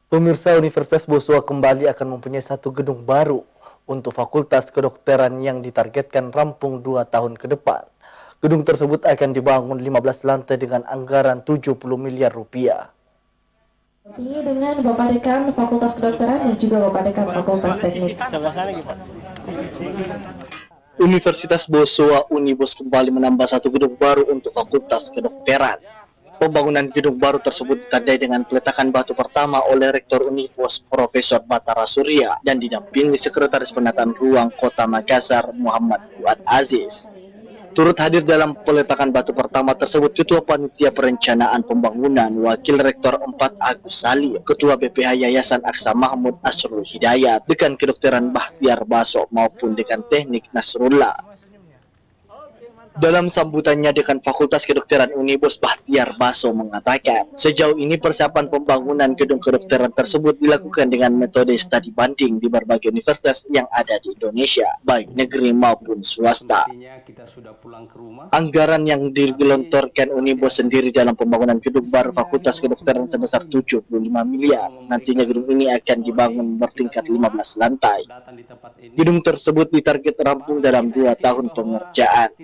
Pemirsa, Universitas Bosua kembali akan mempunyai satu gedung baru untuk Fakultas Kedokteran yang ditargetkan rampung 2 tahun ke depan. Gedung tersebut akan dibangun 15 lantai dengan anggaran 70 miliar rupiah. Ini dengan Bapak Dekan Fakultas Kedokteran dan juga Bapak Dekan Fakultas Teknik. Universitas Bosua Unibos kembali menambah satu gedung baru untuk Fakultas Kedokteran. Pembangunan gedung baru tersebut ditandai dengan peletakan batu pertama oleh Rektor Unibos Profesor Batara Surya dan didampingi Sekretaris Penataan Ruang Kota Makassar Muhammad Fuad Aziz. Turut hadir dalam peletakan batu pertama tersebut Ketua Panitia Perencanaan Pembangunan Wakil Rektor 4 Agus Sali, Ketua BPH Yayasan Aksa Mahmud Asrul Hidayat, Dekan Kedokteran Bahtiar Baso maupun Dekan Teknik Nasrullah. Dalam sambutannya, Dekan Fakultas Kedokteran Unibos Bahtiar Baso mengatakan, sejauh ini persiapan pembangunan gedung kedokteran tersebut dilakukan dengan metode studi banding di berbagai universitas yang ada di Indonesia, baik negeri maupun swasta. Anggaran yang digelontorkan Unibos sendiri dalam pembangunan gedung baru Fakultas Kedokteran sebesar 75 miliar. Nantinya gedung ini akan dibangun bertingkat 15 lantai. Gedung tersebut ditarget rampung dalam 2 tahun pengerjaan.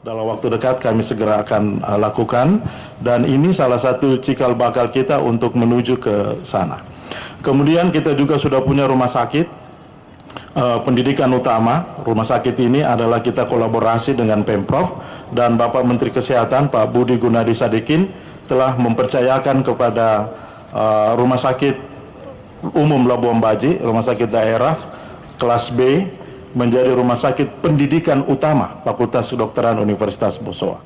Dalam waktu dekat kami segera akan lakukan, dan ini salah satu cikal bakal kita untuk menuju ke sana. Kemudian kita juga sudah punya rumah sakit pendidikan utama. Rumah sakit ini adalah kita kolaborasi dengan Pemprov, dan Bapak Menteri Kesehatan Pak Budi Gunadi Sadikin telah mempercayakan kepada Rumah Sakit Umum Labuan Baji, rumah sakit daerah kelas B, menjadi rumah sakit pendidikan utama Fakultas Kedokteran Universitas Bosua.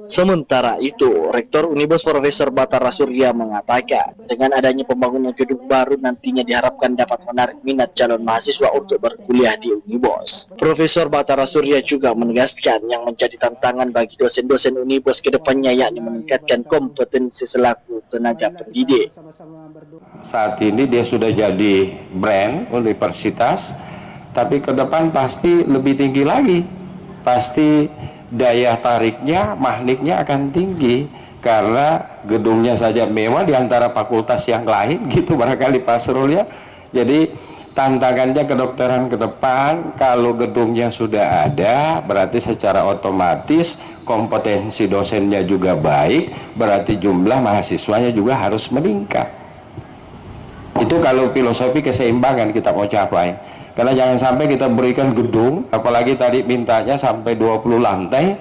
Sementara itu, Rektor Unibos Profesor Batara Surya mengatakan, dengan adanya pembangunan gedung baru nantinya diharapkan dapat menarik minat calon mahasiswa untuk berkuliah di Unibos. Profesor Batara Surya juga menegaskan yang menjadi tantangan bagi dosen-dosen Unibos ke depannya yakni meningkatkan kompetensi selaku tenaga pendidik. Saat ini dia sudah jadi brand universitas, tapi ke depan pasti lebih tinggi lagi. Pasti daya tariknya, magniknya akan tinggi karena gedungnya saja mewah di antara fakultas yang lain gitu barangkali Pak Srul ya. Jadi tantangannya kedokteran ke depan, kalau gedungnya sudah ada berarti secara otomatis kompetensi dosennya juga baik, berarti jumlah mahasiswanya juga harus meningkat. Itu kalau filosofi keseimbangan kita mau capai. Karena jangan sampai kita berikan gedung, apalagi tadi mintanya sampai 20 lantai,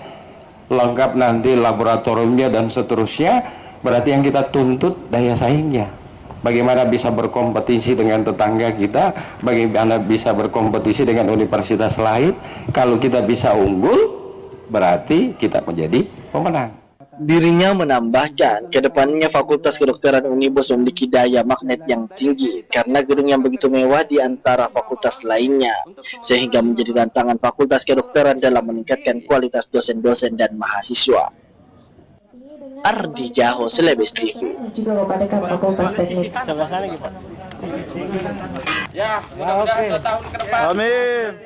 lengkap nanti laboratoriumnya dan seterusnya, berarti yang kita tuntut daya saingnya. Bagaimana bisa berkompetisi dengan tetangga kita, bagaimana bisa berkompetisi dengan universitas lain. Kalau kita bisa unggul, berarti kita menjadi pemenang. Dirinya menambahkan, kedepannya Fakultas Kedokteran Unibos memiliki daya magnet yang tinggi karena gedung yang begitu mewah di antara fakultas lainnya, sehingga menjadi tantangan Fakultas Kedokteran dalam meningkatkan kualitas dosen-dosen dan mahasiswa. Ardi Jaho, Celebes TV. Juga Bapak Dekan Fakultas Teknik. Ya, mudah-mudahan 2 tahun ke depan. Amin.